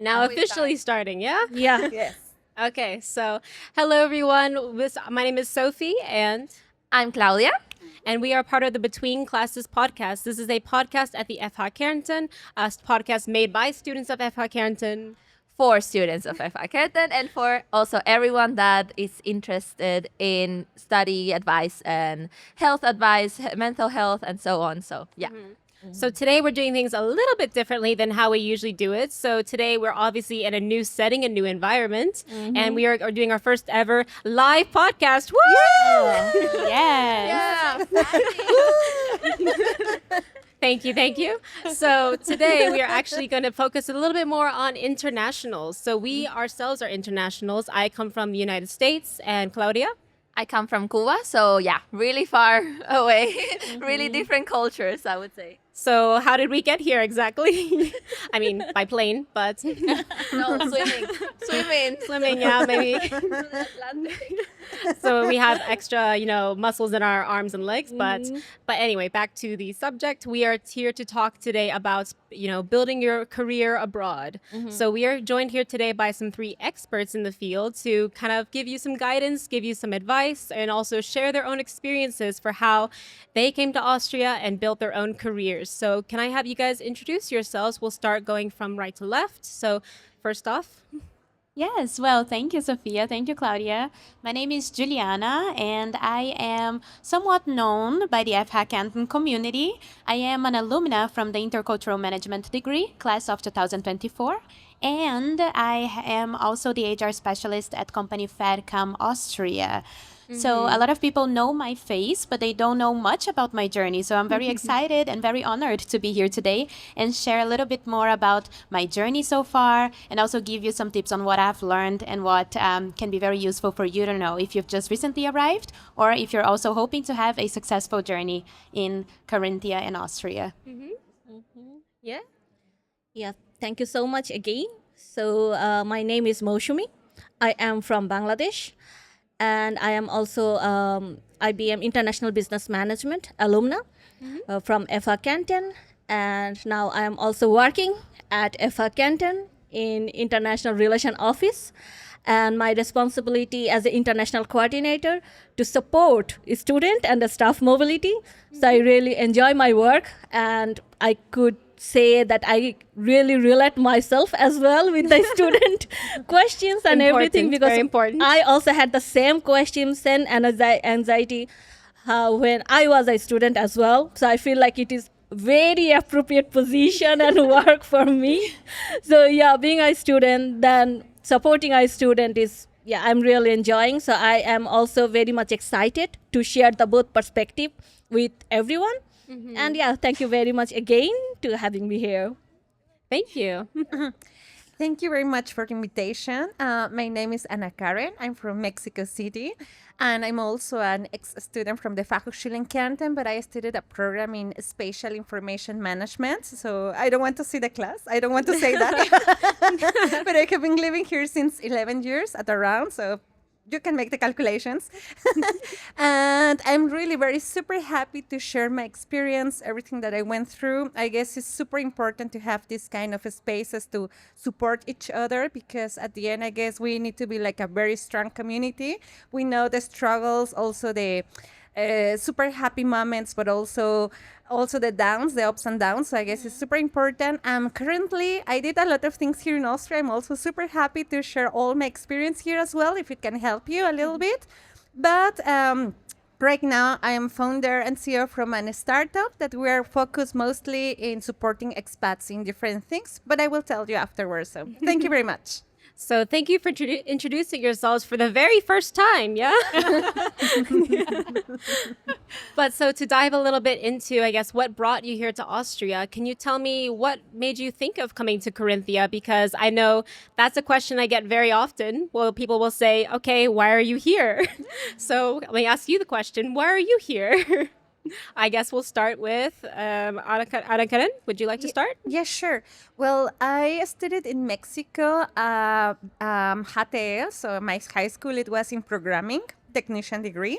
Now officially starting, yeah? Yeah. Yes. Okay, so hello everyone. My name is Sophie I'm Claudia. and we are part of the Between Classes podcast. This is a podcast at the FH Kärnten, a podcast made by students of FH Kärnten. For students of FH Kärnten and for also everyone that is interested in study advice and health advice, mental health, and so on. So, yeah. So today we're doing things a little bit differently than how we usually do it. So today we're obviously in a new setting, a new environment, and we are doing our first ever live podcast. Woo! Yes. Thank you. So today we are actually going to focus a little bit more on internationals. So we ourselves are internationals. I come from the United States, and Claudia? I come from Cuba, so yeah, really far away, really different cultures, I would say. So how did we get here exactly? I mean, by plane, but No, swimming. swimming, yeah, maybe. So we have extra, muscles in our arms and legs. But anyway, back to the subject. We are here to talk today about, building your career abroad. So we are joined here today by some 3 experts in the field to kind of give you some guidance, give you some advice, and also share their own experiences for how they came to Austria and built their own careers. So can I have you guys introduce yourselves? We'll start going from right to left. So first off. Yes, well, thank you, Sophia. Thank you, Claudia. My name is Juliana, and I am somewhat known by the FH Kärnten community. I am an alumna from the Intercultural Management degree, class of 2024, and I am also the HR specialist at company Faircam Austria. So a lot of people know my face, but they don't know much about my journey. So I'm very excited and very honored to be here today and share a little bit more about my journey so far and also give you some tips on what I've learned and what can be very useful for you to know if you've just recently arrived or if you're also hoping to have a successful journey in Carinthia and Austria. Yeah. Yeah. Thank you so much again. So my name is Moshumi. I am from Bangladesh, and I am also IBM International Business Management alumna from FH Kärnten, and now I am also working at FH Kärnten in International Relation Office. And my responsibility as an international coordinator to support student and the staff mobility. So I really enjoy my work, and I could say that I really relate myself as well with the student questions and everything, because very important. I also had the same questions and anxiety when I was a student as well. So I feel like it is very appropriate position and work for me. So yeah, being a student, then supporting a student is, I'm really enjoying. So I am also very much excited to share the both perspective with everyone. And thank you very much again to having me here. Thank you. Thank you very much for the invitation. My name is Ana Karen. I'm from Mexico City, and I'm also an ex-student from the FH Kärnten, but I studied a program in spatial information management. So I don't want to see the class. I don't want to say that. But I have been living here since 11 years at around, so you can make the calculations. And I'm really very super happy to share my experience, everything that I went through. I guess it's super important to have this kind of spaces to support each other, because at the end, I guess we need to be like a very strong community. We know the struggles, also the super happy moments, but also the downs, the ups and downs. So I guess it's super important. Currently, I did a lot of things here in Austria. I'm also super happy to share all my experience here as well, if it can help you a little bit. But right now, I am founder and CEO from a startup that we are focused mostly in supporting expats in different things. But I will tell you afterwards. So thank you very much. So thank you for introducing yourselves for the very first time, yeah? But so to dive a little bit into, I guess, what brought you here to Austria, can you tell me what made you think of coming to Carinthia? Because I know that's a question I get very often. Well, people will say, okay, why are you here? So let me ask you the question, why are you here? I guess we'll start with Ana Karen. Would you like to start? Yeah, sure. Well, I studied in Mexico, HTL, so my high school, it was in programming, technician degree.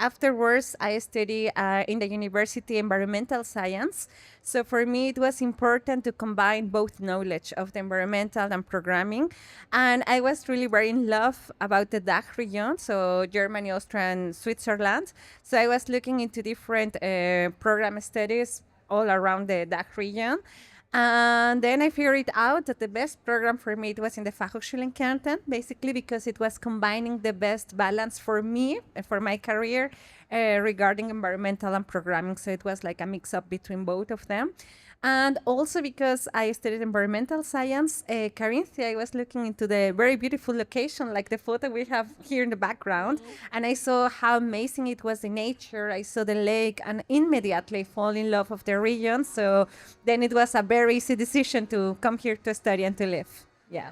afterwards, I studied in the university environmental science. So for me, it was important to combine both knowledge of the environmental and programming. And I was really very in love about the DACH region, so Germany, Austria, and Switzerland. So I was looking into different program studies all around the DACH region. And then I figured out that the best program for me it was in the FH Kärnten, basically because it was combining the best balance for me, for my career, regarding environmental and programming. So it was like a mix-up between both of them. And also because I studied environmental science, Carinthia, I was looking into the very beautiful location, like the photo we have here in the background. And I saw how amazing it was in nature. I saw the lake and immediately fall in love of the region. So then it was a very easy decision to come here to study and to live. Yeah.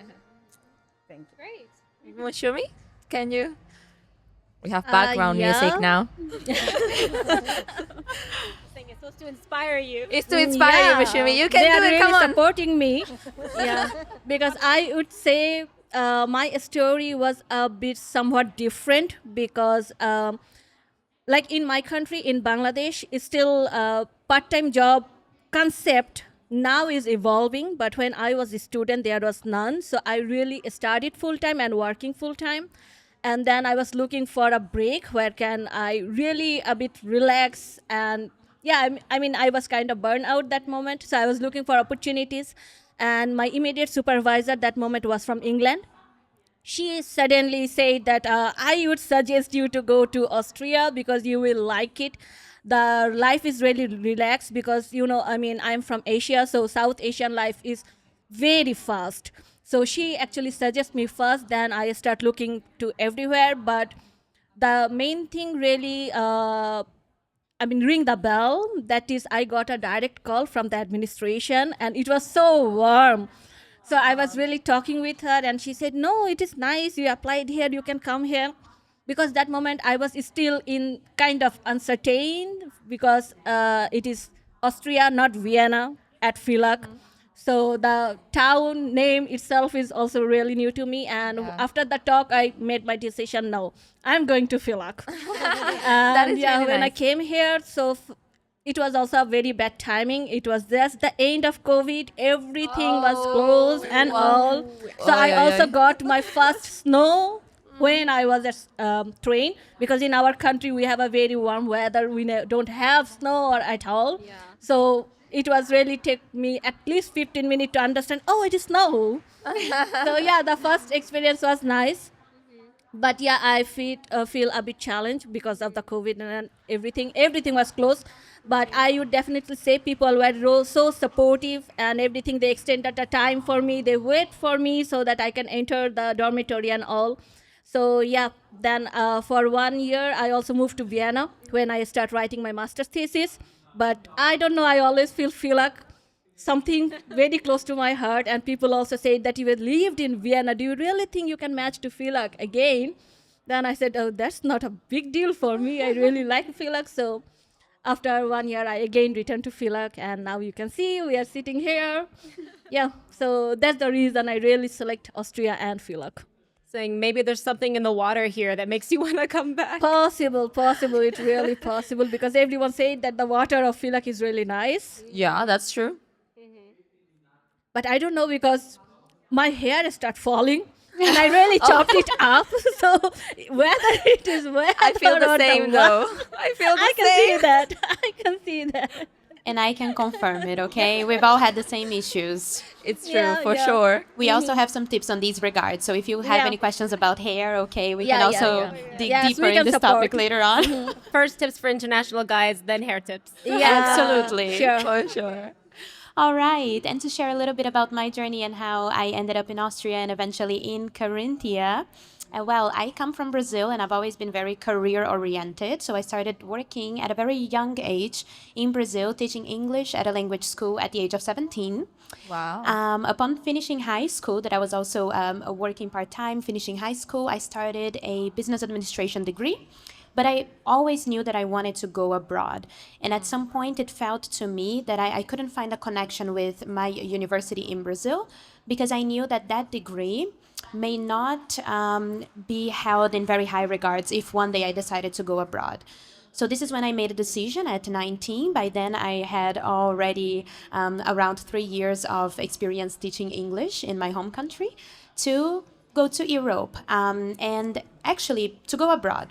Thank you. Great. Moshumi, can you? We have background music now. It's supposed to inspire you. It's to inspire you, Moshumi. You can They do are it. really Come on. supporting me. Yeah, because I would say my story was a bit somewhat different because, like in my country, in Bangladesh, it's still a part-time job concept now is evolving. But when I was a student, there was none. So I really studied full-time and working full-time. And then I was looking for a break where can I really a bit relax and yeah, I mean, I was kind of burned out that moment. So I was looking for opportunities. And my immediate supervisor that moment was from England. She suddenly said that I would suggest you to go to Austria because you will like it. The life is really relaxed because, you know, I mean, I'm from Asia, so South Asian life is very fast. So she actually suggests me first, then I start looking to everywhere. But the main thing really, ring the bell. That is, I got a direct call from the administration and it was so warm. So I was really talking with her and she said, no, it is nice. You applied here, you can come here. Because that moment I was still in kind of uncertain because it is Austria, not Vienna at Villach. So the town name itself is also really new to me. And after the talk, I made my decision, no, I'm going to Villach. And is really when I nice. came here, so it was also a very bad timing. It was just the end of COVID. Everything was closed and all. So I also got my first snow when I was at train, because in our country we have a very warm weather. We don't have snow or at all. So it was really take me at least 15 minutes to understand, oh, it is snow. So yeah, the first experience was nice. But yeah, I feel a bit challenged because of the COVID and everything. Everything was closed. But I would definitely say people were so supportive and everything. They extended the time for me. They wait for me so that I can enter the dormitory and all. So yeah, then for 1 year, I also moved to Vienna when I start writing my master's thesis. But I don't know, I always feel like something very close to my heart. And people also say that you had lived in Vienna. Do you really think you can match to Villach again? Then I said, oh, that's not a big deal for me. I really like Villach. So after 1 year, I again returned to Villach. And now you can see we are sitting here. Yeah, so that's the reason I really select Austria and Villach. Saying maybe there's something in the water here that makes you want to come back. Possible. It's really possible because everyone said that the water of Villach is really nice. Yeah, that's true. But I don't know because my hair start falling and I really chopped it up. So whether it is wet I feel or the not, same though. I feel the I can same. see that. I can see that. And I can confirm it, okay? We've all had the same issues. It's true, Yeah, for yeah. sure. We also have some tips on these regards. So if you have Yeah. any questions about hair, okay, we Yeah, can yeah, also yeah. dig Yes, deeper we in can this support. topic later on. First tips for international guys, then hair tips. Yeah, Absolutely. Sure. For sure. All right. And to share a little bit about my journey and how I ended up in Austria and eventually in Carinthia. Well, I come from Brazil and I've always been very career oriented. So I started working at a very young age in Brazil, teaching English at a language school at the age of 17. Wow. Upon finishing high school, that I was also working part-time, finishing high school, I started a business administration degree. But I always knew that I wanted to go abroad. And at some point, it felt to me that I couldn't find a connection with my university in Brazil because I knew that that degree may not be held in very high regards if one day I decided to go abroad. So this is when I made a decision at 19. By then, I had already around 3 years of experience teaching English in my home country to go to Europe and actually to go abroad.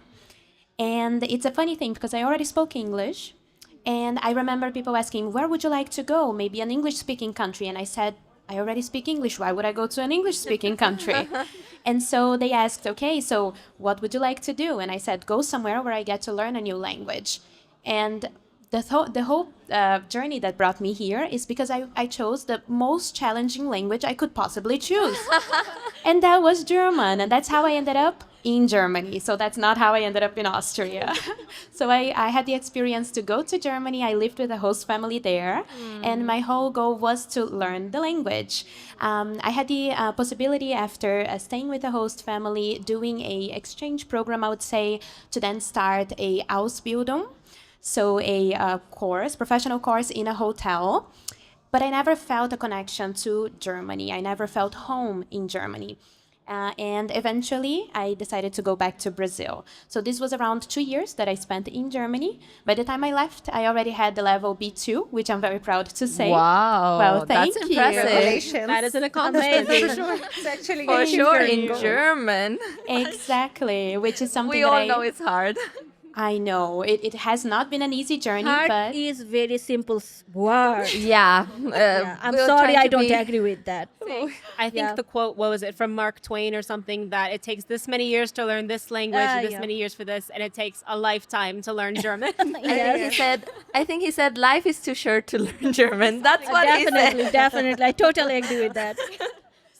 And it's a funny thing because I already spoke English. And I remember people asking, where would you like to go? Maybe an English speaking country. And I said, I already speak English. Why would I go to an English speaking country? And so they asked, okay, so what would you like to do? And I said, go somewhere where I get to learn a new language. And the whole journey that brought me here is because I chose the most challenging language I could possibly choose. And that was German. And that's how I ended up in Germany. So that's not how I ended up in Austria. So I had the experience to go to Germany. I lived with a host family there. And my whole goal was to learn the language. I had the possibility after staying with a host family, doing a exchange program, I would say, to then start a Ausbildung. So a course, professional course in a hotel. But I never felt a connection to Germany. I never felt home in Germany. And eventually, I decided to go back to Brazil. So this was around 2 years that I spent in Germany. By the time I left, I already had the level B2, which I'm very proud to say. Wow, Well, thank that's you. impressive. Congratulations. That is an accomplishment for Amazing. sure. It's actually For getting sure, very in good. German. Exactly, which is something We that all know it's hard. I know. It has not been an easy journey, Heart but is very simple word. Yeah. Yeah, I'm we'll sorry, try I to don't be- agree with that. I think Yeah. the quote, what was it, from Mark Twain or something, that it takes this many years to learn this language, and this Yeah. many years for this, and it takes a lifetime to learn German. I think he said life is too short to learn German. That's what he Definitely, said. definitely. I totally agree with that.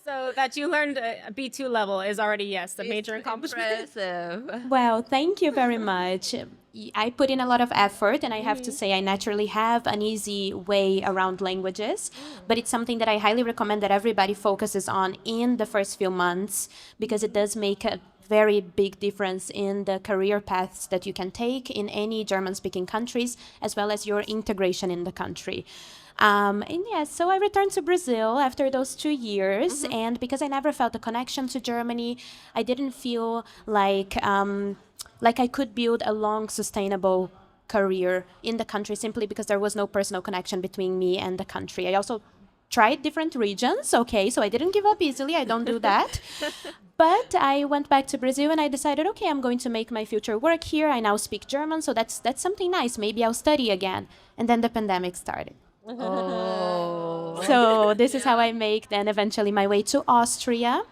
So that you learned a B2 level is already, yes, a major accomplishment. Impressive. well, thank you very much. I put in a lot of effort, and I have to say, I naturally have an easy way around languages, but it's something that I highly recommend that everybody focuses on in the first few months because it does make a very big difference in the career paths that you can take in any German-speaking countries, as well as your integration in the country. And yes, so I returned to Brazil after those 2 years, and because I never felt a connection to Germany, I didn't feel like I could build a long, sustainable career in the country simply because there was no personal connection between me and the country. I also tried different regions, okay, so I didn't give up easily. I don't do that. But I went back to Brazil and I decided, okay, I'm going to make my future work here. I now speak German, so that's something nice. Maybe I'll study again. And then the pandemic started. Oh. So this is how I make then eventually my way to Austria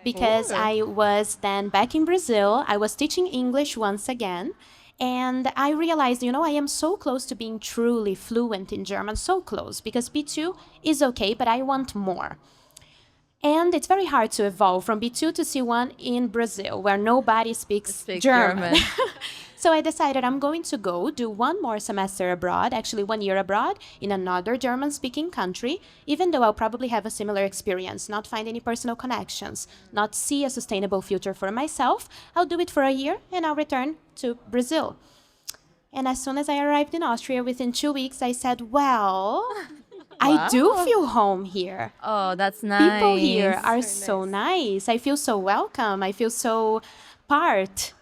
because I was then back in Brazil. I was teaching English once again. And I realized, I am so close to being truly fluent in German, so close, because B2 is okay, but I want more. And it's very hard to evolve from B2 to C1 in Brazil, where nobody speaks German. So I decided I'm going to go do one more semester abroad, actually 1 year abroad, in another German-speaking country, even though I'll probably have a similar experience, not find any personal connections, not see a sustainable future for myself. I'll do it for a year, and I'll return to Brazil. And as soon as I arrived in Austria, within 2 weeks, I said, well, I do feel home here. Oh, that's nice. People here are so nice. I feel so welcome. I feel so part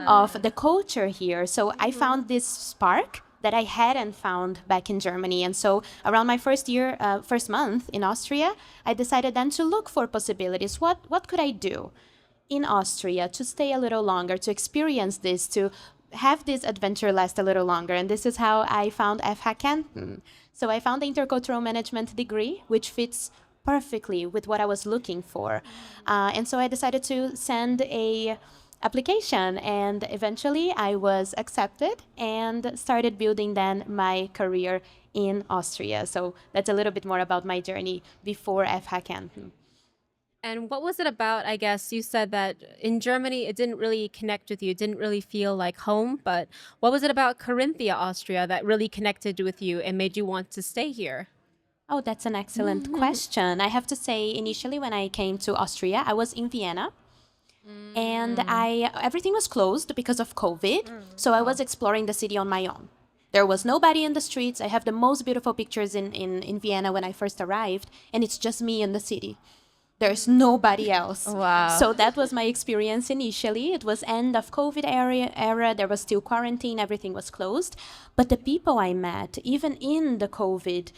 of the culture here. So I found this spark that I hadn't found back in Germany. And so around my first month in Austria, I decided then to look for possibilities. What could I do in Austria to stay a little longer, to experience this, to have this adventure last a little longer? And this is how I found FH Kärnten. So I found the intercultural management degree, which fits perfectly with what I was looking for. And so I decided to send a application, and eventually I was accepted and started building then my career in Austria. So that's a little bit more about my journey before FH Kärnten. And what was it about, I guess, you said that in Germany, it didn't really connect with you, it didn't really feel like home, but what was it about Carinthia, Austria that really connected with you and made you want to stay here? Oh, that's an excellent question. I have to say, initially when I came to Austria, I was in Vienna. And everything was closed because of COVID. So I was exploring the city on my own. There was nobody in the streets. I have the most beautiful pictures in Vienna when I first arrived, and it's just me in the city. There's nobody else. Wow. So that was my experience initially. It was end of COVID era. There was still quarantine. Everything was closed. But the people I met, even in the COVID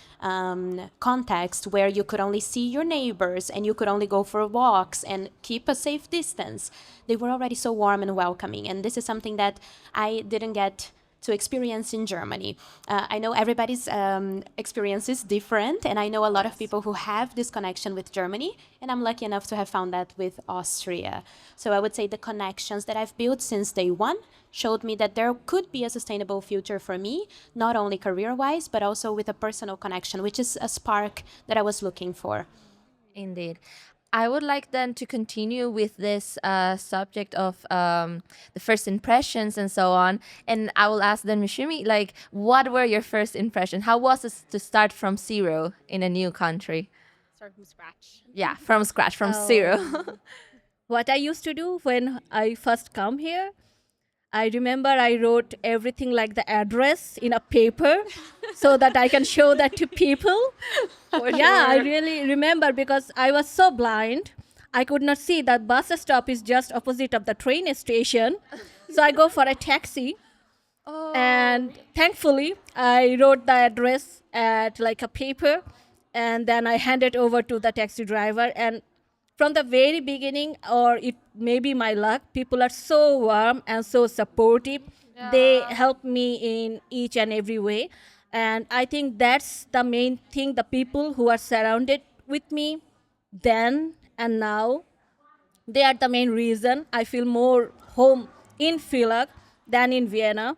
context where you could only see your neighbors and you could only go for walks and keep a safe distance, they were already so warm and welcoming. And this is something that I didn't get to experience in Germany. I know everybody's experience is different, and I know a lot of people who have this connection with Germany, and I'm lucky enough to have found that with Austria. So I would say the connections that I've built since day one showed me that there could be a sustainable future for me, not only career-wise, but also with a personal connection, which is a spark that I was looking for. Indeed. I would like then to continue with this subject of the first impressions and so on. And I will ask then Mishumi, like, what were your first impressions? How was it to start from zero in a new country? Start from scratch. Yeah, from scratch, from zero. What I used to do when I first come here, I remember I wrote everything like the address in a paper so that I can show that to people. Yeah, I really remember because I was so blind. I could not see that bus stop is just opposite of the train station. So I go for a taxi. And thankfully, I wrote the address at like a paper and then I handed over to the taxi driver. And from the very beginning, or it may be my luck, people are so warm and so supportive. They help me in each and every way. And I think that's the main thing, the people who are surrounded with me then and now, they are the main reason I feel more home in Villach than in Vienna.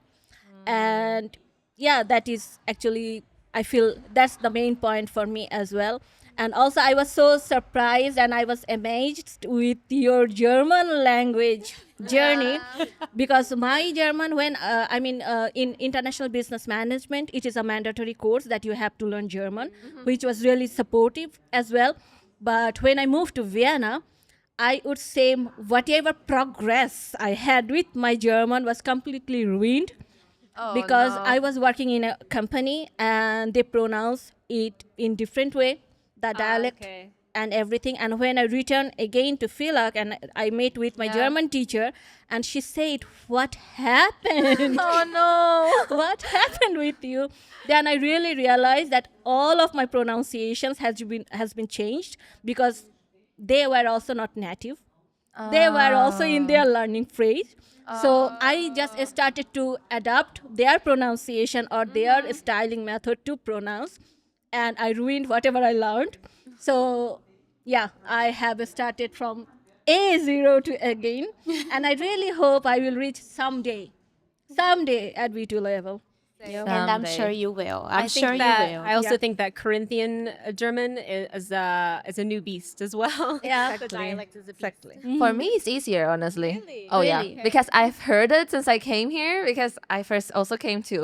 And yeah, that is actually, I feel that's the main point for me as well. And also I was so surprised and I was amazed with your German language journey because my German, when in international business management, it is a mandatory course that you have to learn German, which was really supportive as well. But when I moved to Vienna, I would say whatever progress I had with my German was completely ruined because I was working in a company and they pronounce it in different way, the dialect and everything. And when I returned again to Villach and I met with my German teacher and she said, "What happened?" Oh no. What happened with you? Then I really realized that all of my pronunciations has been changed because they were also not native. They were also in their learning phase. So I just started to adapt their pronunciation or their styling method to pronounce. And I ruined whatever I learned. So yeah, I have started from A0 to again. And I really hope I will reach someday at B2 level. And I'm Someday. sure you will. I I'm think sure you that, will. I also think that Carinthian German is a new beast as well. Yeah. The dialect is a beast. Exactly. For me, it's easier, honestly. Really? Oh yeah, Really? because I've heard it since I came here. Because I first also came to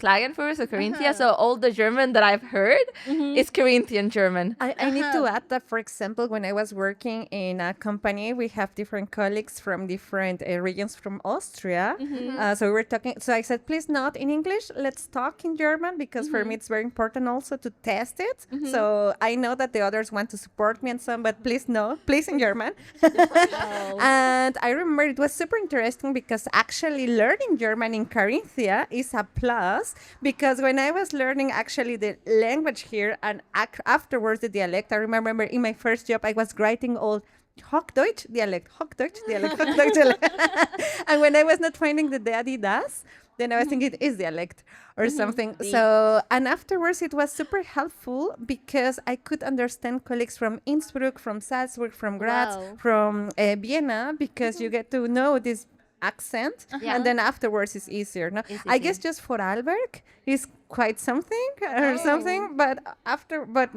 Klagenfurt, to Carinthia. So all the German that I've heard is Carinthian German. I need to add that, for example, when I was working in a company, we have different colleagues from different regions from Austria. So we were talking. So I said, please not in English. Let's talk in German because for me it's very important also to test it. So I know that the others want to support me and so on, but please no, please in German. And I remember it was super interesting because actually learning German in Carinthia is a plus because when I was learning actually the language here and afterwards the dialect, I remember in my first job I was writing all Hochdeutsch dialect, Hochdeutsch dialect, Hochdeutsch dialect. And when I was not finding the daddy does, then I was thinking it is dialect or something. So, and afterwards it was super helpful because I could understand colleagues from Innsbruck, from Salzburg, from Graz, Wow. from Vienna, because you get to know this accent and then afterwards it's easier. No? I guess just Vorarlberg is quite something or something, but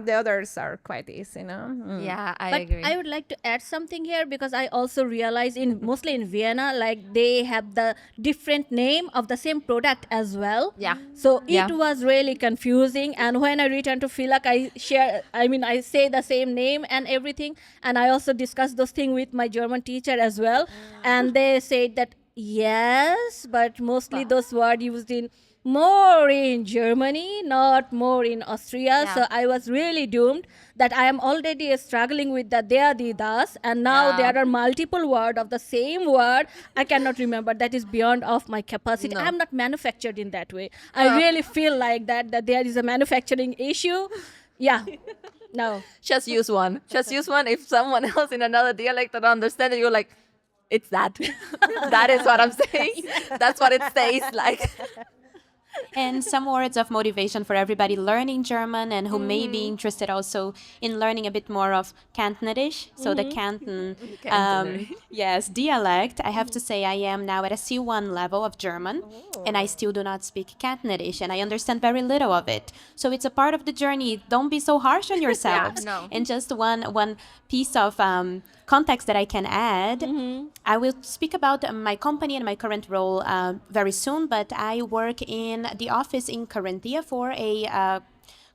the others are quite easy, no? Yeah, I But agree. I would like to add something here because I also realize mostly in Vienna, like they have the different name of the same product as well. Yeah. So Yeah. it was really confusing. And when I returned to Villach, I say the same name and everything. And I also discussed those things with my German teacher as well. And they said that yes, but mostly those words used in more in Germany, not more in Austria. Yeah. So I was really doomed that I am already struggling with the there, the das, and now Yeah. there are multiple words of the same word. I cannot remember. That is beyond of my capacity. No. I am not manufactured in that way. I really feel like that there is a manufacturing issue. Yeah. No. Just use one. Just use one. If someone else in another dialect don't understand it, you're like, it's that. That is what I'm saying. That's what it says like. And some words of motivation for everybody learning German and who may be interested also in learning a bit more of Cantonerish. So the Canton, yes, dialect. I have to say I am now at a C1 level of German, and I still do not speak Cantonerish, and I understand very little of it. So it's a part of the journey. Don't be so harsh on yourselves. no. And just one piece of context that I can add. I will speak about my company and my current role very soon, but I work in the office in Carinthia for a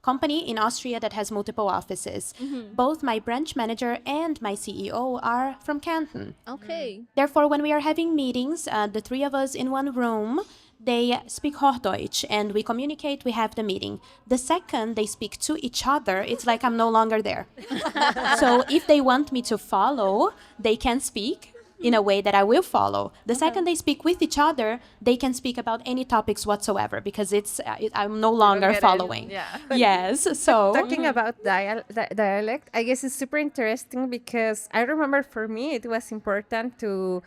company in Austria that has multiple offices. Both my branch manager and my CEO are from Canton. Okay. Therefore, when we are having meetings, the three of us in one room, they speak Hochdeutsch and we communicate, we have the meeting. The second they speak to each other, it's like I'm no longer there. So if they want me to follow, they can speak in a way that I will follow. The second they speak with each other, they can speak about any topics whatsoever because I'm no longer following. Yeah. Yes, so Talking about dialect, I guess it's super interesting because I remember for me it was important to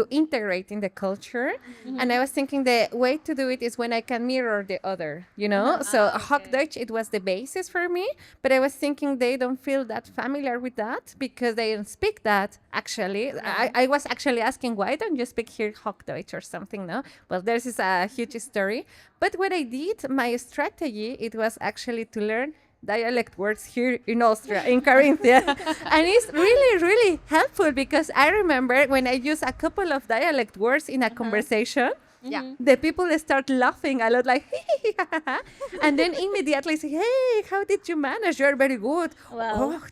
integrate in the culture, and I was thinking the way to do it is when I can mirror the other, you know. So Hochdeutsch, it was the basis for me, but I was thinking they don't feel that familiar with that because they don't speak that. Actually, I was actually asking why don't you speak here Hochdeutsch or something? No, well, there's is a huge story. But what I did, my strategy, it was actually to learn dialect words here in Austria, in Carinthia. And it's really, really helpful because I remember when I use a couple of dialect words in a conversation, Yeah. the people start laughing a lot, like, and then immediately say, hey, how did you manage? You're very good. Wow.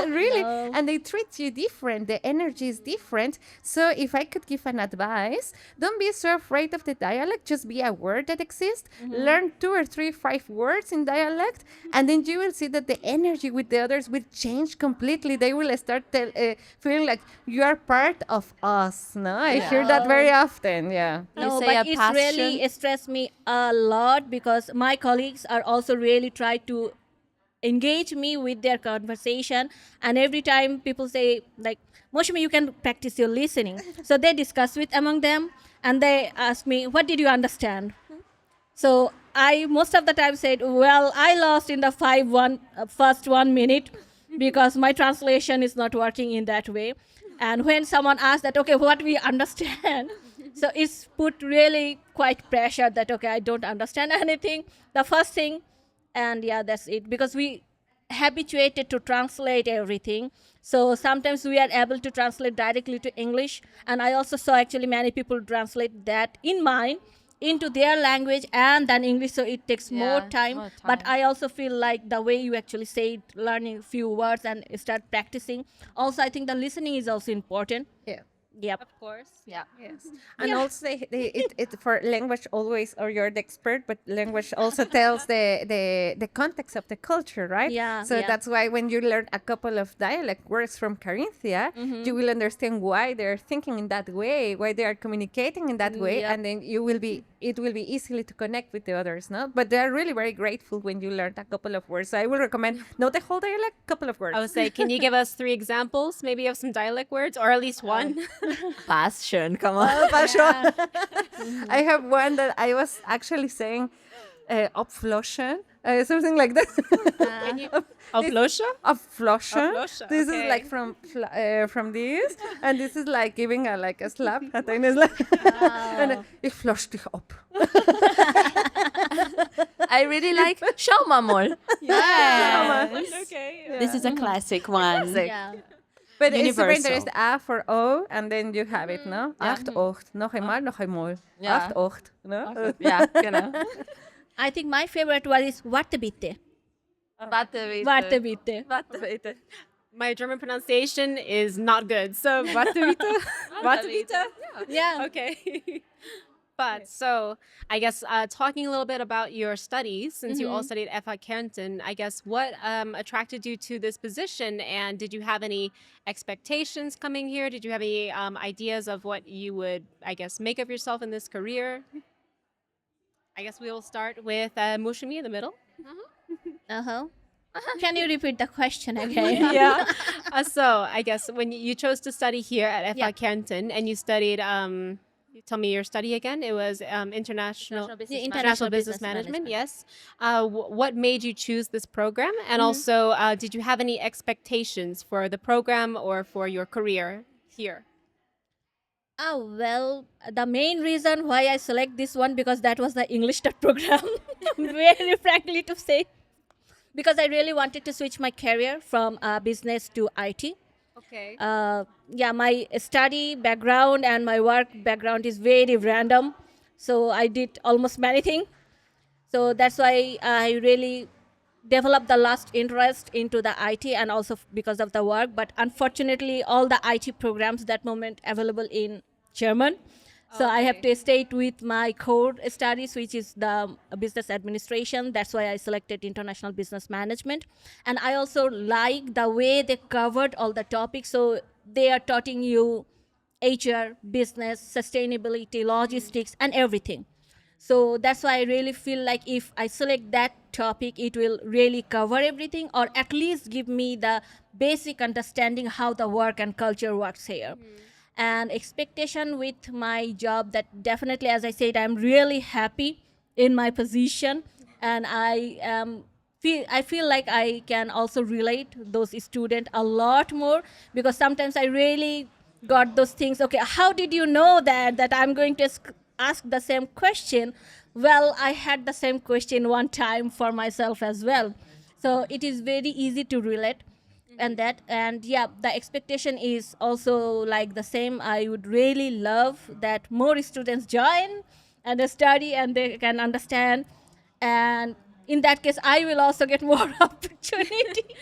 Really. And they treat you different. The energy is different. So if I could give an advice, don't be so afraid of the dialect. Just be aware that exists. Learn 2 or 3, 5 words in dialect. And then you will see that the energy with the others will change completely. They will start feeling like you are part of us. No, I hear that very often. Yeah. No, say but a it's passion. really stressed me a lot because my colleagues are also really try to engage me with their conversation, and every time people say like, Moshimi, you can practice your listening. So they discuss with among them and they ask me, what did you understand? So I most of the time said, well, I lost in the first 1 minute because my translation is not working in that way. And when someone asks that, okay, what we understand? So it's put really quite pressure that, okay, I don't understand anything. The first thing, and yeah, that's it. Because we habituated to translate everything. So sometimes we are able to translate directly to English. And I also saw actually many people translate that in mine into their language and then English, so it takes more time. more But time. I also feel like the way you actually say it, learning a few words and start practicing. Also, I think the listening is also important. Yeah. Yep. Of course. Yeah. Yes. And also it for language always, or you're the expert, but language also tells the context of the culture, right? Yeah, So yeah. that's why when you learn a couple of dialect words from Carinthia, you will understand why they're thinking in that way, why they are communicating in that way, Yep. and then it will be easily to connect with the others, no? But they're really very grateful when you learn a couple of words. So I will recommend not the whole dialect, couple of words. I would say, can you give us 3 examples, maybe of some dialect words, or at least one? Passion. Come on. I have one that I was actually saying opfloschen, something like that. Can you? Opfloschen? Opfloschen. Opfloschen, This okay. is like from this, and this is like giving a like a slap. A tiny slap. And ich flosch dich op. I really like schau mal mal. yes. Okay. This is a classic one. Yeah. But it's super Universal. interesting. A for O, and then you have it, no? Acht, ocht. Noch einmal, noch einmal. Ja. Acht, ocht. No? Ja, genau. I think my favorite word is warte bitte. Warte bitte. Warte bitte. Warte bitte. My German pronunciation is not good. So, warte bitte? Warte bitte? Yeah. Okay. But so I guess talking a little bit about your studies, since you all studied FH Kärnten, I guess what attracted you to this position, and did you have any expectations coming here? Did you have any ideas of what you would, I guess, make of yourself in this career? I guess we will start with Mushimi in the middle. Uh-huh. Can you repeat the question again? Yeah. So I guess when you chose to study here at FH Yeah. Kärnten and you studied, tell me your study again. It was international business management. Yes. What made you choose this program? And also, did you have any expectations for the program or for your career here? Oh, well, the main reason why I select this one because that was the English Start program. Very frankly to say. Because I really wanted to switch my career from business to IT. Okay. Yeah, my study background and my work background is very random. So I did almost many things. So that's why I really developed the last interest into the IT and also because of the work. But unfortunately, all the IT programs that moment available in German. So I have to stay with my core studies, which is the business administration. That's why I selected international business management. And I also like the way they covered all the topics. So they are teaching you HR, business, sustainability, logistics, and everything. So that's why I really feel like if I select that topic, it will really cover everything or at least give me the basic understanding how the work and culture works here. And expectation with my job that definitely, as I said, I'm really happy in my position and I feel like I can also relate those students a lot more because sometimes I really got those things. Okay, how did you know that I'm going to ask the same question? Well, I had the same question one time for myself as well. So it is very easy to relate and yeah, the expectation is also like the same. I would really love that more students join and they study and they can understand, and in that case I will also get more opportunity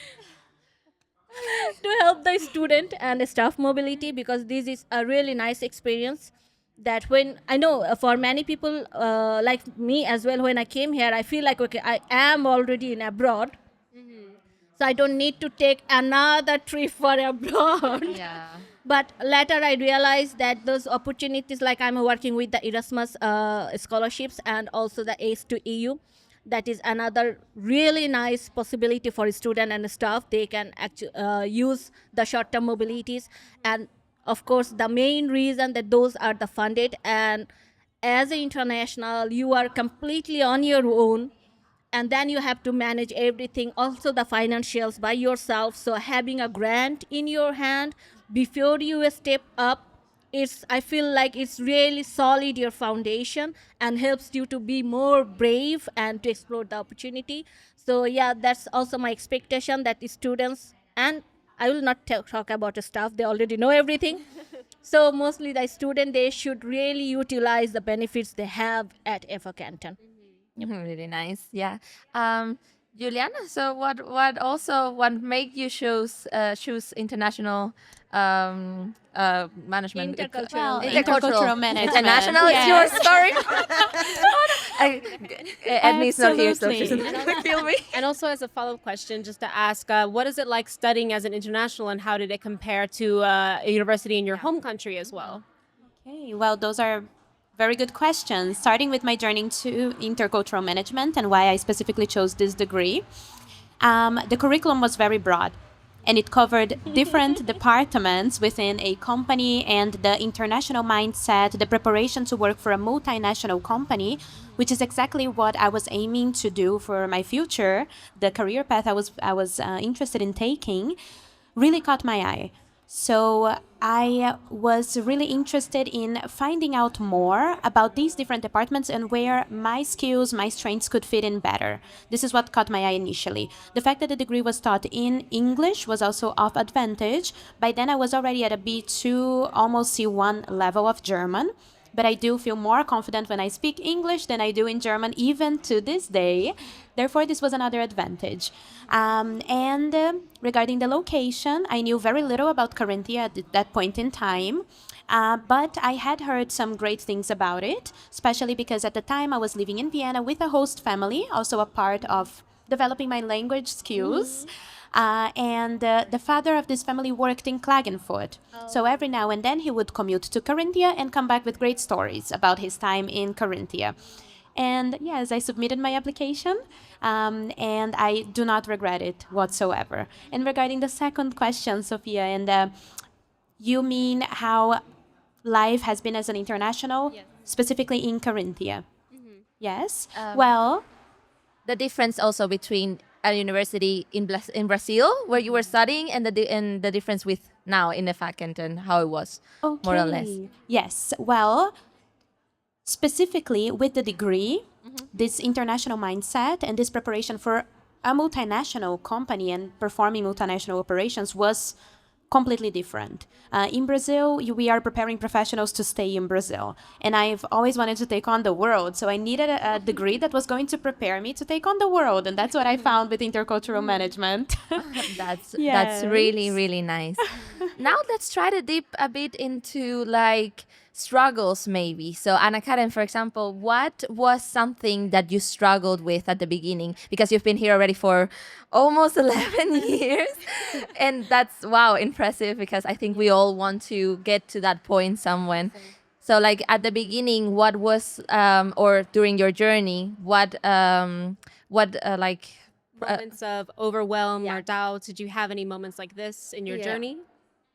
to help the student and staff mobility because this is a really nice experience that when I know for many people like me as well, when I came here I feel like okay, I am already in abroad, so I don't need to take another trip for abroad. Yeah. But later I realized that those opportunities, like I'm working with the Erasmus scholarships and also the ACE to EU, that is another really nice possibility for student and staff. They can actually use the short-term mobilities. And of course, the main reason that those are the funded, and as an international, you are completely on your own and then you have to manage everything, also the financials by yourself. So having a grant in your hand before you step up, I feel like it's really solid your foundation and helps you to be more brave and to explore the opportunity. So yeah, that's also my expectation that the students, and I will not talk about the staff, they already know everything. So mostly the student, they should really utilize the benefits they have at FH Kärnten. Really nice. Yeah. Juliana, so what made you choose international management? Intercultural. Intercultural management. International is your story. Edna's not here, so she's Absolutely. gonna kill me. And also, as a follow-up question, just to ask, what is it like studying as an international, and how did it compare to a university in your home country as well? Okay, well, those are very good questions. Starting with my journey to intercultural management and why I specifically chose this degree. The curriculum was very broad and it covered different departments within a company and the international mindset, the preparation to work for a multinational company, which is exactly what I was aiming to do for my future. The career path I was interested in taking really caught my eye. So I was really interested in finding out more about these different departments and where my skills, my strengths could fit in better. This is what caught my eye initially. The fact that the degree was taught in English was also of advantage. By then I was already at a B2, almost C1 level of German. But I do feel more confident when I speak English than I do in German, even to this day. Therefore, this was another advantage. Regarding the location, I knew very little about Carinthia at that point in time. But I had heard some great things about it, especially because at the time I was living in Vienna with a host family, also a part of developing my language skills. And the father of this family worked in Klagenfurt. So every now and then he would commute to Carinthia and come back with great stories about his time in Carinthia. And yes, I submitted my application, and I do not regret it whatsoever. And regarding the second question, Sophia, and you mean how life has been as an international, specifically in Carinthia? Yes. Well, The difference also between a university in Brazil where you were studying and the difference with now in FH Kärnten, how it was, more or less. Yes. Well, specifically with the degree, this international mindset and this preparation for a multinational company and performing multinational operations was completely different. In Brazil, we are preparing professionals to stay in Brazil. And I've always wanted to take on the world. So I needed a degree that was going to prepare me to take on the world. And that's what I found with intercultural management. That's really, really nice. Now let's try to dip a bit into like struggles maybe. So Anna Karen, for example, what was something that you struggled with at the beginning? Because you've been here already for almost 11 years. And that's, wow, impressive, because I think we all want to get to that point somewhere. So like at the beginning, what was, or during your journey, what Moments of overwhelm or doubt. Did you have any moments like this in your journey?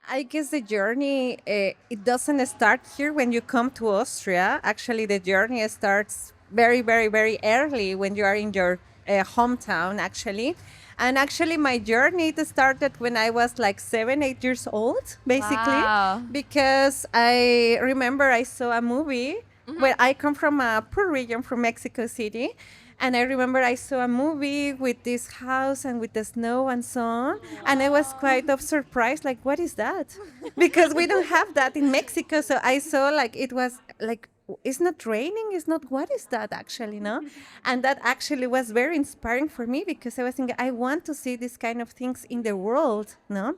I guess the journey, it doesn't start here when you come to Austria. Actually, the journey starts very, very, very early when you are in your hometown, actually. And actually, my journey it started when I was like 7, 8 years old, basically. Wow. Because I remember I saw a movie where I come from a poor region from Mexico City. And I remember I saw a movie with this house and with the snow and so on. And I was quite of surprised, like, what is that? Because we don't have that in Mexico. So I saw like it was like, it's not raining, it's not, what is that actually, no? And that actually was very inspiring for me because I was thinking, I want to see these kind of things in the world, no?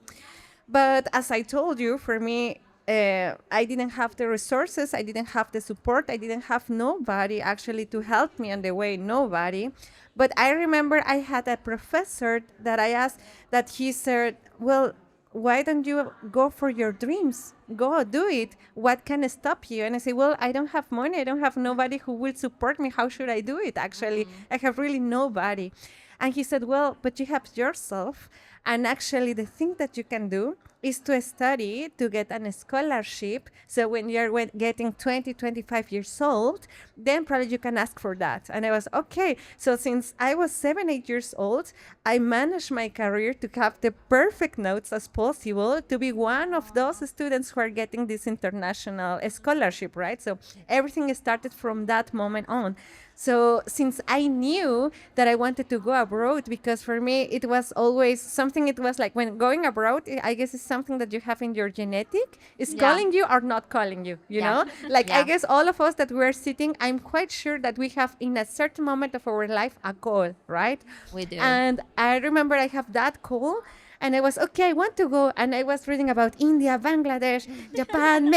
But as I told you, for me, I didn't have the resources, I didn't have the support, I didn't have nobody actually to help me on the way, nobody. But I remember I had a professor that I asked, that he said, well, why don't you go for your dreams? Go do it. What can stop you? And I say, well, I don't have money, I don't have nobody who will support me. How should I do it? Actually, I have really nobody. And he said, well, but you have yourself. And actually, the thing that you can do is to study to get a scholarship. So when you're getting 20, 25 years old, then probably you can ask for that. And I was, okay. So since I was 7, 8 years old, I managed my career to have the perfect notes as possible to be one of those students who are getting this international scholarship, right? So everything started from that moment on. So since I knew that I wanted to go abroad, because for me it was always something, it was like when going abroad, I guess it's something that you have in your genetic, is calling you or not calling you, you know? Like I guess all of us that we're sitting, I'm quite sure that we have in a certain moment of our life a call, right? We do. And I remember I have that call. And I was, okay, I want to go. And I was reading about India, Bangladesh, Japan,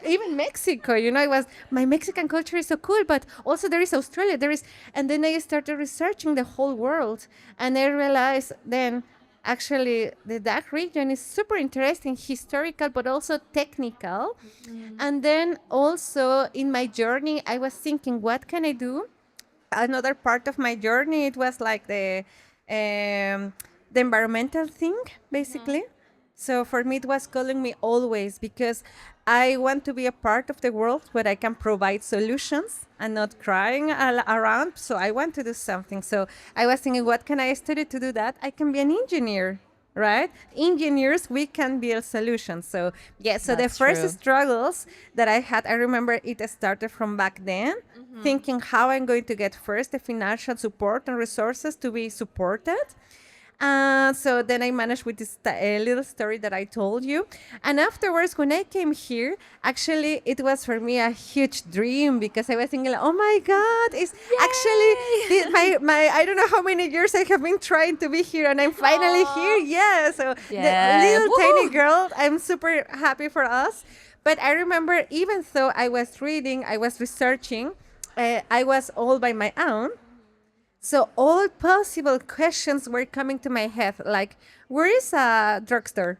even Mexico. You know, I was, my Mexican culture is so cool, but also there is Australia, there is, and then I started researching the whole world. And I realized then, actually, the DACH region is super interesting, historical, but also technical. And then also in my journey, I was thinking, what can I do? Another part of my journey, it was like the environmental thing, basically. So for me, it was calling me always because I want to be a part of the world where I can provide solutions and not crying around. So I want to do something. So I was thinking, what can I study to do that? I can be an engineer, right? Engineers, we can build solutions. So yeah, so That's the first true. struggles that I had, I remember it started from back then, thinking how I'm going to get first the financial support and resources to be supported. So then I managed with this little story that I told you. And afterwards, when I came here, actually, it was for me a huge dream because I was thinking, oh my God, it's actually my I don't know how many years I have been trying to be here and I'm finally here. Yeah, so the little tiny girl, I'm super happy for us. But I remember, even though I was reading, I was researching, I was all by my own. So all possible questions were coming to my head, like, where is a drugstore?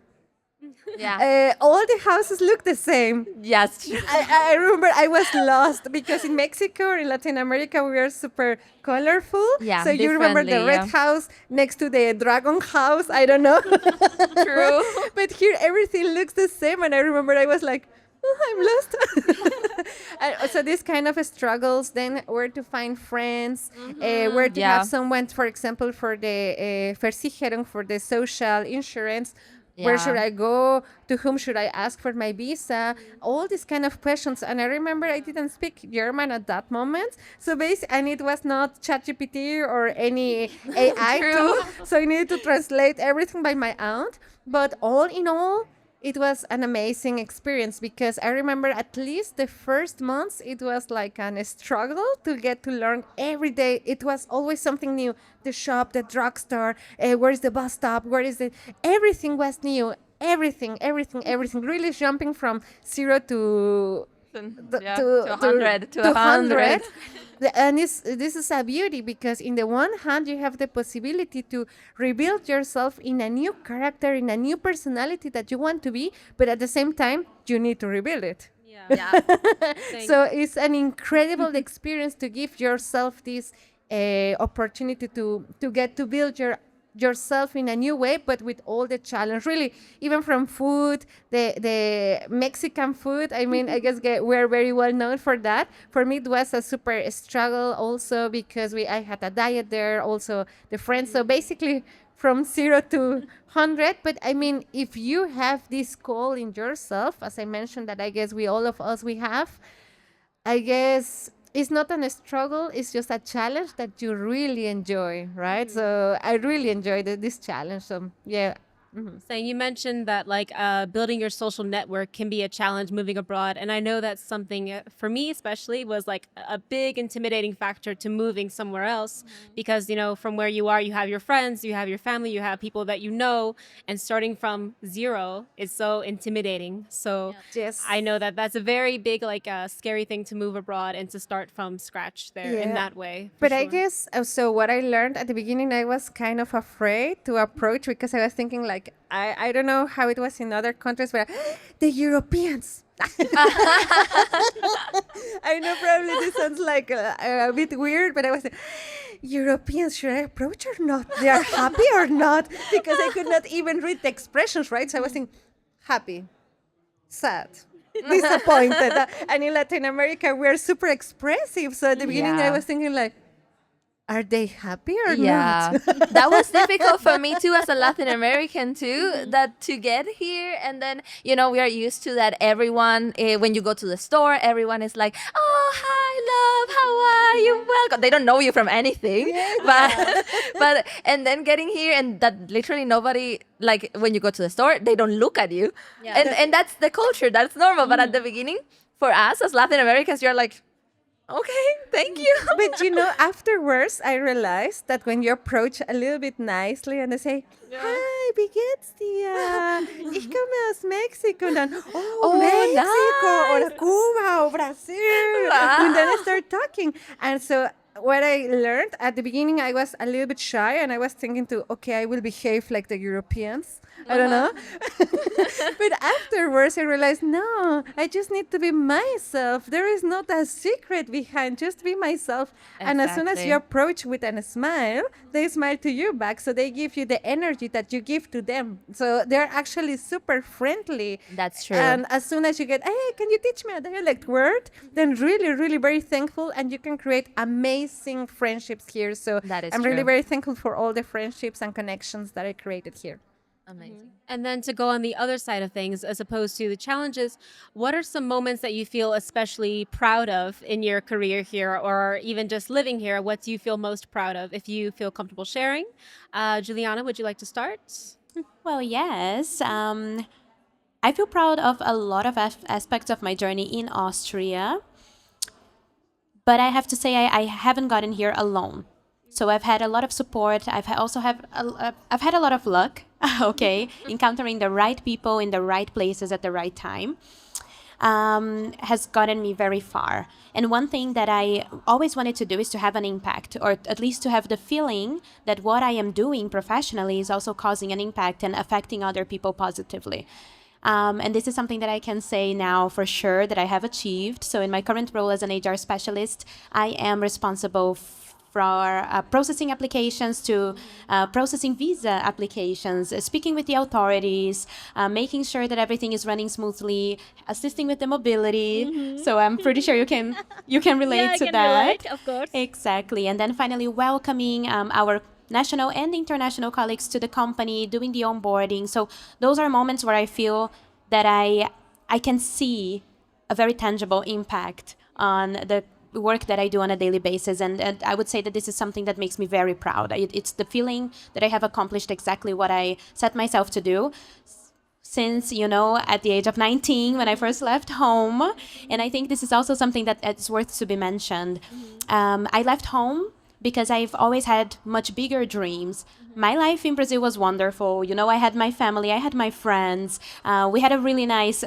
Yeah. All the houses look the same. Yes. True. I remember I was lost because in Mexico or in Latin America we are super colorful. Yeah, So you remember the differently, red yeah. house next to the dragon house. I don't know. True. But here everything looks the same, and I remember I was like, "Oh, I'm lost." And so these kind of struggles, then where to find friends, where to Yeah. have someone, for example, for the Versicherung, for the social insurance. Where should Yeah. I go? To whom should I ask for my visa? All these kind of questions. And I remember I didn't speak German at that moment. So basically, and it was not ChatGPT or any AI True. tool. So I needed to translate everything by my own. But all in all, it was an amazing experience because I remember at least the first months it was like a struggle to get to learn every day. It was always something new. The shop, the drugstore, where's the bus stop, where is it? Everything was new. Everything. Really jumping from zero to Yeah, to 100, to 100. And this is a beauty because in the one hand you have the possibility to rebuild yourself in a new character, in a new personality that you want to be, but at the same time you need to rebuild it. Yeah. So it's an incredible experience to give yourself this opportunity to get to build yourself in a new way, but with all the challenge. Really, even from food, the Mexican food. I mean, I guess we're very well known for that. For me, it was a super struggle also because I had a diet there, also the friends. So basically, from 0 to 100. But I mean, if you have this call in yourself, as I mentioned, that I guess all of us we have, I guess it's not a struggle, it's just a challenge that you really enjoy, right? So I really enjoyed this challenge. So yeah. So you mentioned that like building your social network can be a challenge moving abroad, and I know that's something for me especially was like a big intimidating factor to moving somewhere else because from where you are you have your friends, you have your family, you have people that you know, and starting from zero is so intimidating. So Yes. I know that that's a very big like scary thing to move abroad and to start from scratch there in Yeah. that way. for But I sure. guess so. What I learned at the beginning, I was kind of afraid to approach because I was thinking like I don't know how it was in other countries, but the Europeans. I know probably this sounds like a bit weird, but I was like, Europeans, should I approach or not? They are happy or not? Because I could not even read the expressions, right? So I was thinking, happy, sad, disappointed. And in Latin America, we're super expressive. So at the beginning, I Yeah. was thinking like, are they happy or Yeah, not? that was difficult for me too as a Latin American too, that to get here. And then, we are used to that everyone, when you go to the store, everyone is like, oh, hi, love, how are you? Welcome. They don't know you from anything. But and then getting here and that literally nobody, like when you go to the store, they don't look at you. Yeah. And that's the culture, that's normal. But at the beginning, for us as Latin Americans, you're like, okay, thank you. But afterwards, I realized that when you approach a little bit nicely and they say, hi, wie geht's dir? Ich komme aus Mexiko. Und dann, Oh, Mexico, nice. or Cuba, or Brazil. Wow. And then I start talking. And so what I learned at the beginning, I was a little bit shy and I was thinking okay, I will behave like the Europeans. I don't know. But afterwards, I realized, no, I just need to be myself. There is not a secret behind. Just be myself. And as soon as Exactly. you approach with a smile, they smile to you back. So they give you the energy that you give to them. So they're actually super friendly. That's true. And as soon as you get, hey, can you teach me a dialect word? Then really, really very thankful. And you can create amazing friendships here. So That is I'm really true. very thankful for all the friendships and connections that I created here. Amazing. And then to go on the other side of things, as opposed to the challenges, what are some moments that you feel especially proud of in your career here, or even just living here? What do you feel most proud of, if you feel comfortable sharing? Juliana, would you like to start? Well, yes. I feel proud of a lot of aspects of my journey in Austria. But I have to say, I haven't gotten here alone. So I've had a lot of support. I've had a lot of luck, okay, encountering the right people in the right places at the right time. has gotten me very far. And one thing that I always wanted to do is to have an impact, or at least to have the feeling that what I am doing professionally is also causing an impact and affecting other people positively. And this is something that I can say now for sure that I have achieved. So in my current role as an HR specialist, I am responsible for processing applications to processing visa applications, speaking with the authorities, making sure that everything is running smoothly, assisting with the mobility. So I'm pretty sure you can relate Yeah, I to can that. relate, of course. Exactly. And then finally welcoming our national and international colleagues to the company, doing the onboarding. So those are moments where I feel that I can see a very tangible impact on the work that I do on a daily basis. And I would say that this is something that makes me very proud. It's the feeling that I have accomplished exactly what I set myself to do since, at the age of 19 when I first left home. And I think this is also something that it's worth to be mentioned. I left home because I've always had much bigger dreams. My life in Brazil was wonderful. I had my family, I had my friends. We had a really nice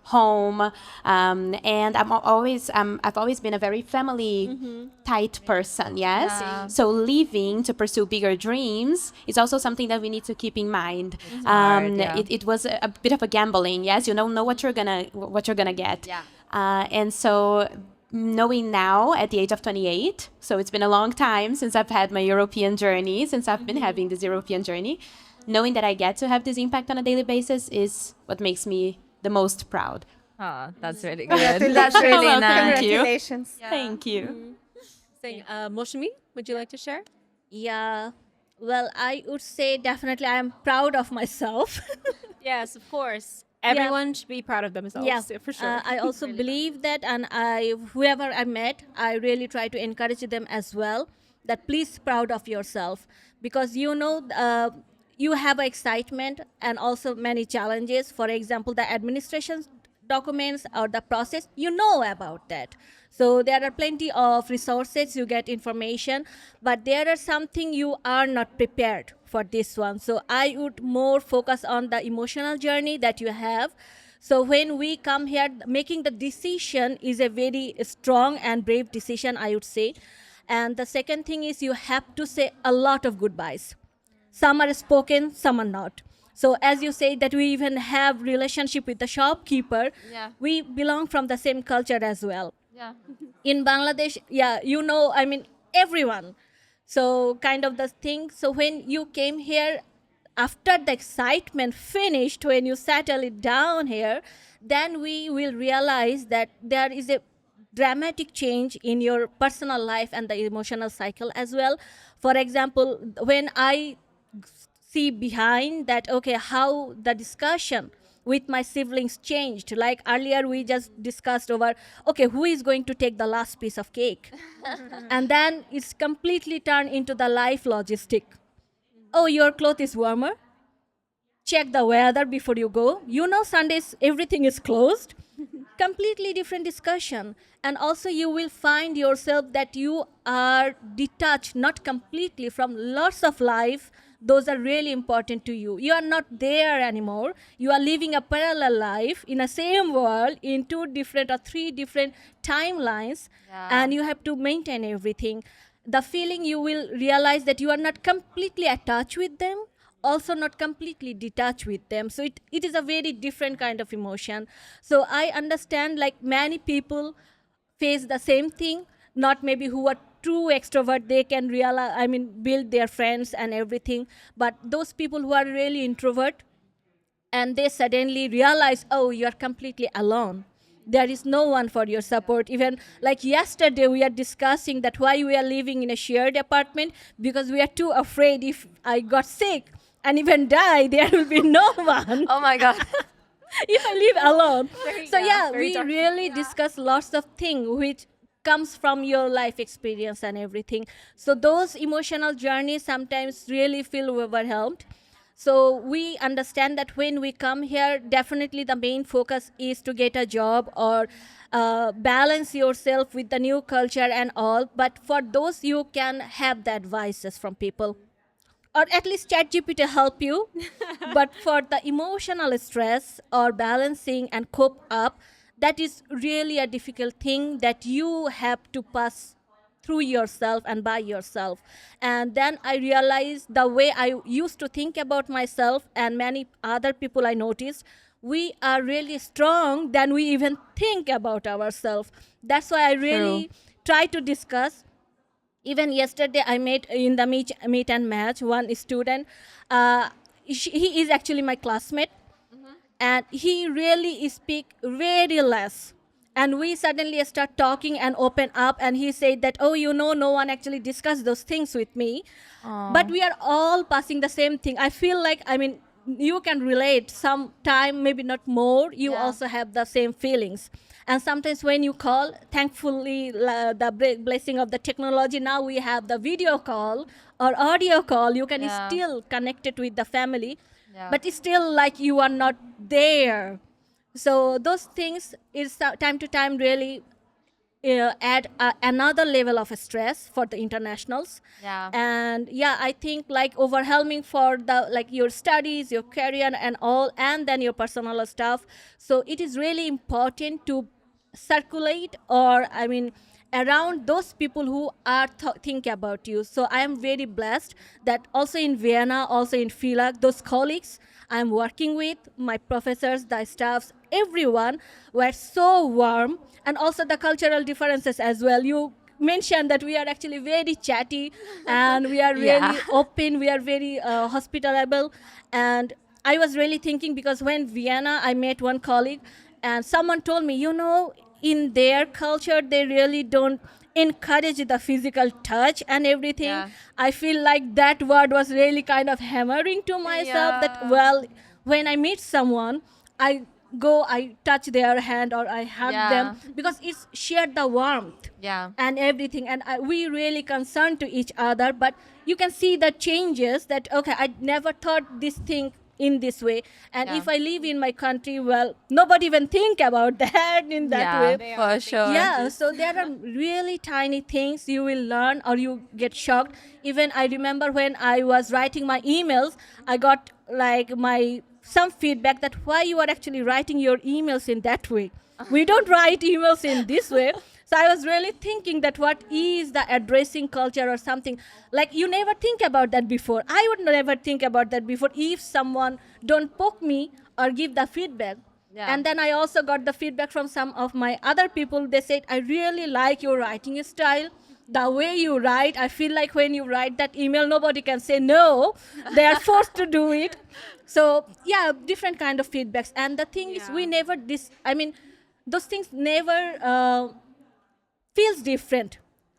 home, and I've always been a very family tight person. Yes, so leaving to pursue bigger dreams is also something that we need to keep in mind. hard, yeah. It was a bit of a gambling. Yes, you don't know what you're gonna get. Yeah. And so knowing now at the age of 28, so it's been a long time since I've had my European journey, since I've been having this European journey, knowing that I get to have this impact on a daily basis is what makes me the most proud. Oh, that's really good. Congratulations. That's really Well, nice. thank you. Congratulations. Thank you. Moshmi, would you like to share? Yeah. Well, I would say definitely I am proud of myself. Yes, of course. Everyone should be proud of themselves. Yeah, For sure. I also believe that, and whoever I met, I really try to encourage them as well. That please proud of yourself, because you have excitement and also many challenges. For example, the administration documents or the process, you know about that. So there are plenty of resources, you get information, but there are something you are not prepared for this one. So I would more focus on the emotional journey that you have. So when we come here, making the decision is a very strong and brave decision, I would say. And the second thing is you have to say a lot of goodbyes. Some are spoken, some are not. So as you say that we even have relationship with the shopkeeper, Yeah. we belong from the same culture as well. Yeah. In Bangladesh, everyone. So kind of the thing. So when you came here, after the excitement finished, when you settle it down here, then we will realize that there is a dramatic change in your personal life and the emotional cycle as well. For example, when I see behind that, okay, how the discussion with my siblings changed. Like earlier we just discussed over, okay, who is going to take the last piece of cake? And then it's completely turned into the life logistic. Oh, your cloth is warmer? Check the weather before you go. Sundays everything is closed. Completely different discussion. And also you will find yourself that you are detached, not completely, from lots of life. Those are really important to you. You are not there anymore. You are living a parallel life in the same world in 2 different or 3 different timelines. Yeah. And you have to maintain everything. The feeling, you will realize that you are not completely attached with them, also not completely detached with them. So it is a very different kind of emotion. So I understand, like, many people face the same thing, not maybe who are true extrovert, they can realize, build their friends and everything. But those people who are really introvert, and they suddenly realize, oh, you're completely alone. There is no one for your support. Even like yesterday, we are discussing that why we are living in a shared apartment, because we are too afraid if I got sick and even die, there will be no one Oh my God. if I live alone. So yeah, very we dark. really discuss lots of things which comes from your life experience and everything. So those emotional journeys sometimes really feel overwhelmed. So we understand that when we come here, definitely the main focus is to get a job or balance yourself with the new culture and all. But for those, you can have the advices from people, or at least ChatGPT help you. But for the emotional stress or balancing and cope up, that is really a difficult thing that you have to pass through yourself and by yourself. And then I realized the way I used to think about myself and many other people I noticed, we are really strong than we even think about ourselves. That's why I really try to discuss. Even yesterday I met in the meet and match one student. He is actually my classmate, and he really speak very less, and we suddenly start talking and open up, and he said that, oh, no one actually discussed those things with me. But we are all passing the same thing. I feel like, I mean, you can relate some time, maybe not more, you also have the same feelings. And sometimes when you call, thankfully the blessing of the technology, now we have the video call or audio call, you can still connect it with the family, but it's still like you are not there. So those things is time to time really add another level of stress for the internationals. And I think like overwhelming for the like your studies, your career and all, and then your personal stuff. So it is really important to circulate, or I mean, around those people who are think about you. So I am very blessed that also in Vienna, also in FILAG, those colleagues I'm working with, my professors, the staffs, everyone were so warm, and also the cultural differences as well. You mentioned that we are actually very chatty and we are really open, we are very hospitable. And I was really thinking, because when Vienna, I met one colleague and someone told me, in their culture, they really don't encourage the physical touch and everything. I feel like that word was really kind of hammering to myself that, well, when I meet someone, I touch their hand or I hug them, because it's shared the warmth and everything. And we really concerned to each other, but you can see the changes that, okay, I never thought this thing in this way. And if I live in my country, well, nobody even think about that in that way. For sure. So there are really tiny things you will learn or you get shocked. Even I remember when I was writing my emails, I got like some feedback that why you are actually writing your emails in that way. We don't write emails in this way. So I was really thinking that what is the addressing culture or something. Like, you never think about that before. I would never think about that before if someone don't poke me or give the feedback. And then I also got the feedback from some of my other people. They said, I really like your writing style. The way you write, I feel like when you write that email, nobody can say no. They are forced to do it. So, different kind of feedbacks. And the thing is, we never, those things never feels different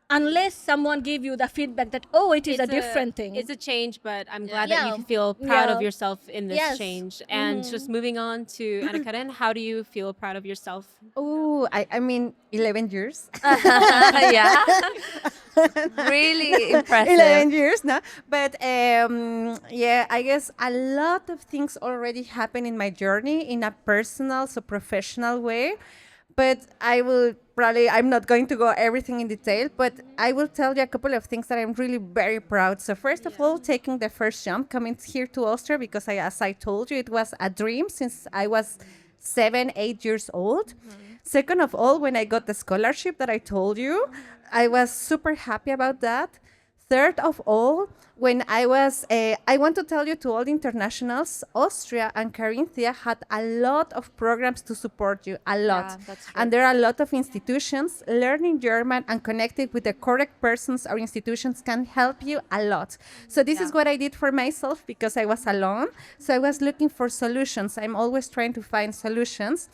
unless someone give you the feedback that, oh, it is a different thing. It's a change, but I'm glad that you feel proud of yourself in this change. And just moving on to Anna Karen, how do you feel proud of yourself? Oh, I mean, 11 years. Really impressive. 11 years, no? But I guess a lot of things already happen in my journey in a personal, so professional way. But I'm not going to go everything in detail, but I will tell you a couple of things that I'm really very proud. So first of all, taking the first jump, coming here to Austria, because as I told you, it was a dream since I was 7, 8 years old. Second of all, when I got the scholarship that I told you, I was super happy about that. Third of all, when I want to tell you to all the internationals, Austria and Carinthia had a lot of programs to support you, a lot. That's true. And there are a lot of institutions. Learning German and connecting with the correct persons or institutions can help you a lot. So this is what I did for myself because I was alone. So I was looking for solutions. I'm always trying to find solutions.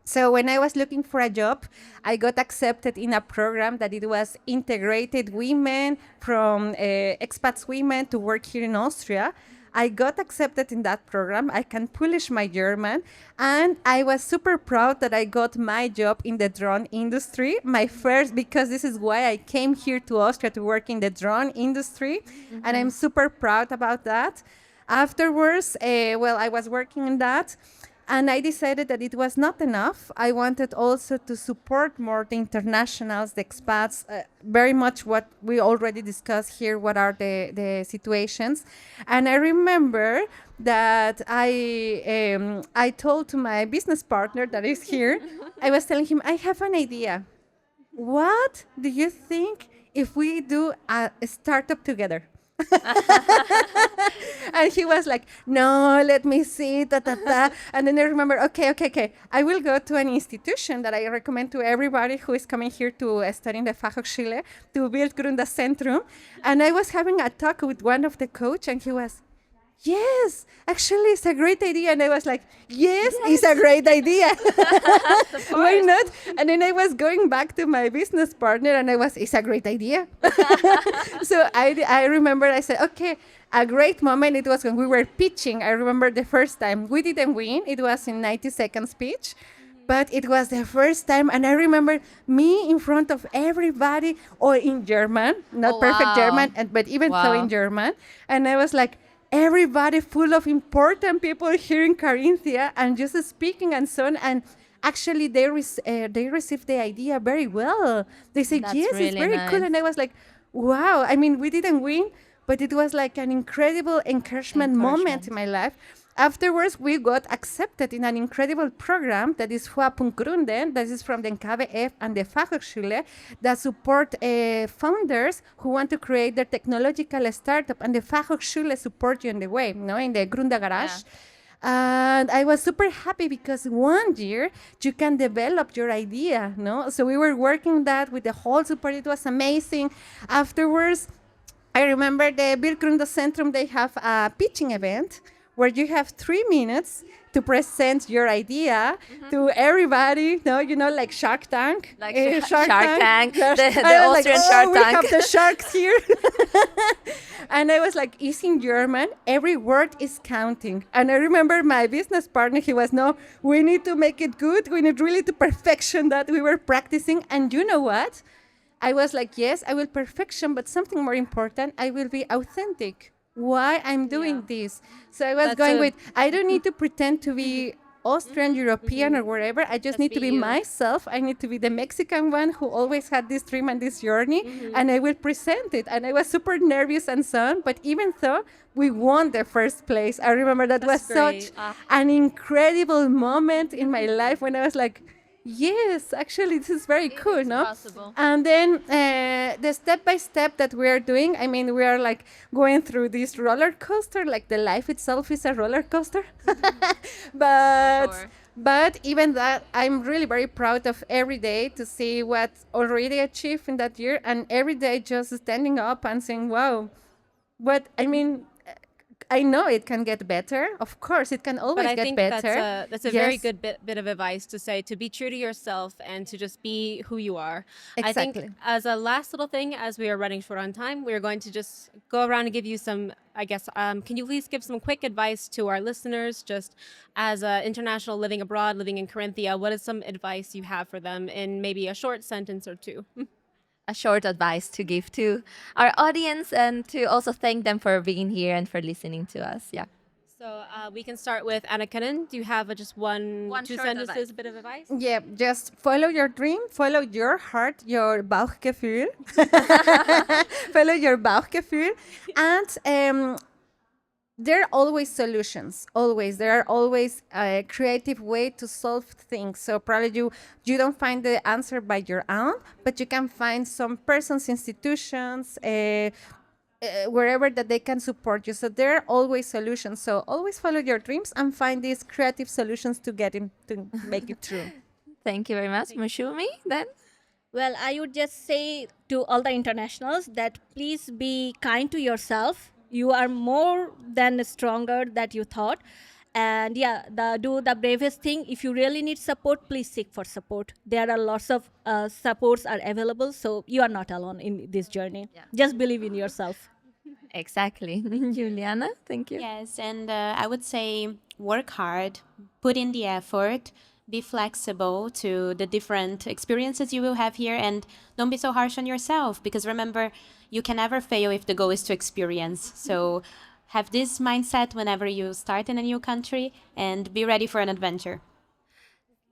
So when I was looking for a job, I got accepted in a program that it was integrated women from expats women to work here in Austria. I got accepted in that program. I can polish my German. And I was super proud that I got my job in the drone industry. My first, because this is why I came here to Austria to work in the drone industry. And I'm super proud about that. Afterwards, I was working in that. And I decided that it was not enough. I wanted also to support more the internationals, the expats, very much what we already discussed here, what are the situations. And I remember that I told to my business partner that is here, I was telling him, I have an idea. What do you think if we do a startup together? And he was like, no, let me see, ta, ta, ta. And then I remember, okay. I will go to an institution that I recommend to everybody who is coming here to study in the FH Chile to build Gründerzentrum. And I was having a talk with one of the coach, and he was, yes, actually, it's a great idea. And I was like, yes. It's a great idea. Why not? And then I was going back to my business partner, and it's a great idea. So I remember I said, okay, a great moment. It was when we were pitching. I remember the first time. We didn't win. It was in 90-second speech. But it was the first time, and I remember me in front of everybody, or in German, not perfect German, but even so in German. And I was like, everybody full of important people here in Carinthia, and just speaking and so on. And actually, they received the idea very well. They said, That's yes, really it's very nice. cool. And I was like, wow. I mean, we didn't win, but it was like an incredible encouragement moment in my life. Afterwards, we got accepted in an incredible program that is Schwerpunkt Gründen, that is from the KWF and the Fachhochschule, that support founders who want to create their technological startup, and the Fachhochschule support you in the way, in the Gründergarage. And I was super happy because 1 year you can develop your idea, So we were working that with the whole support. It was amazing. Afterwards, I remember the Build Gründerzentrum, they have a pitching event where you have 3 minutes to present your idea to everybody, like Shark Tank. Like Shark Tank, Yes. the I was Austrian like, Shark we Tank. have the sharks here. And I was like, it's in German, every word is counting. And I remember my business partner, he was, no, we need to make it good. We need really to perfection that we were practicing. And you know what? I was like, yes, I will perfection, but something more important, I will be authentic. Why I'm doing this. So I was going with, I don't need to pretend to be Austrian, European, or wherever. I just need to be myself. I need to be the Mexican one who always had this dream and this journey, and I will present it. And I was super nervous and so on, but even though we won the first place, I remember that was such an incredible moment in my life when I was like, yes, actually, this is very cool, no? Possible. And then the step-by-step that we are doing, I mean, we are like going through this roller coaster, like the life itself is a roller coaster. But even that, I'm really very proud of every day to see what already achieved in that year, and every day just standing up and saying, wow, I know it can get better. Of course, it can always But I get think better. that's a very good bit of advice to say, to be true to yourself and to just be who you are. I Exactly. think as a last little thing, as we are running short on time, we're going to just go around and give you some, I guess, can you please give some quick advice to our listeners, just as an international living abroad, living in Carinthia, what is some advice you have for them in maybe a short sentence or two? A short advice to give to our audience, and to also thank them for being here and for listening to us. Yeah. So we can start with Anna Karin. Do you have just two short sentences, advice. bit of advice? Yeah, just follow your dream, follow your heart, your Bauchgefühl. Follow your Bauchgefühl. And there are always solutions, always. There are always a creative way to solve things. So probably you don't find the answer by your own, but you can find some persons, institutions, wherever that they can support you. So there are always solutions. So always follow your dreams and find these creative solutions to make it true. Thank you very much. Mushumi, then? Well, I would just say to all the internationals that please be kind to yourself. You are more than stronger that you thought. And do the bravest thing. If you really need support, please seek for support. There are lots of supports are available, so you are not alone in this journey. Just believe in yourself. Exactly. Juliana, thank you. Yes, and I would say work hard, put in the effort, be flexible to the different experiences you will have here, and don't be so harsh on yourself, because remember, you can never fail if the goal is to experience. So have this mindset whenever you start in a new country, and be ready for an adventure.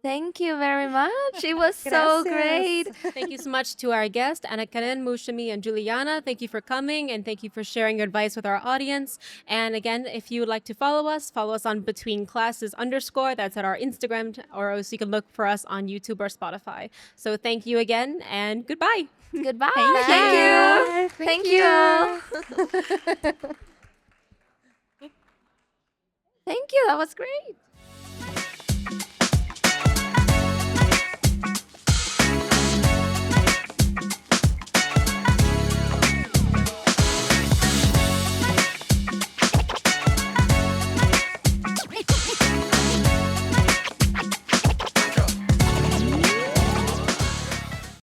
Thank you very much. It was so great. Thank you so much to our guests, Ana Karen, Mushimi, and Juliana. Thank you for coming, and thank you for sharing your advice with our audience. And again, if you would like to follow us on Between Classes _. That's at our Instagram, or else you can look for us on YouTube or Spotify. So thank you again, and goodbye. Goodbye. Thank you. Thank you. Thank you. That was great.